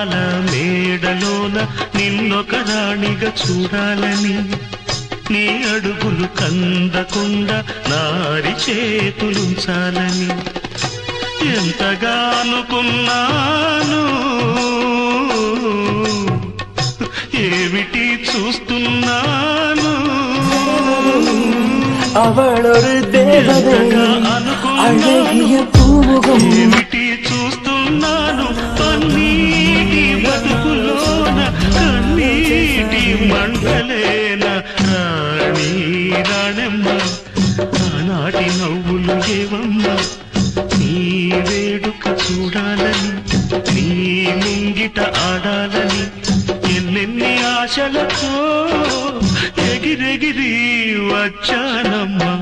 అందాల మేడలోన నిన్నొక రాణిగా చూడాలని నీ అడుగులు కందకుండా నారి చేతులుంచాలని ఎంతగా అనుకున్నాను ఏమిటి చూస్తున్నాను அவளொரு தேவதை அழகிய பூமுகம் ఏమిటి చూస్తున్నాను పన్నీటి బతుకులోన కన్నీటి మండలేన రాణి రాణమ్మ ఆనాటి నవ్వులు ఏవమ్మ నీ వేడుక చూడాలని నీ ముంగిట ఆడాలని ఎన్నెన్ని ఆశలతో ఎగిరెగిరి వచ్చానమ్మా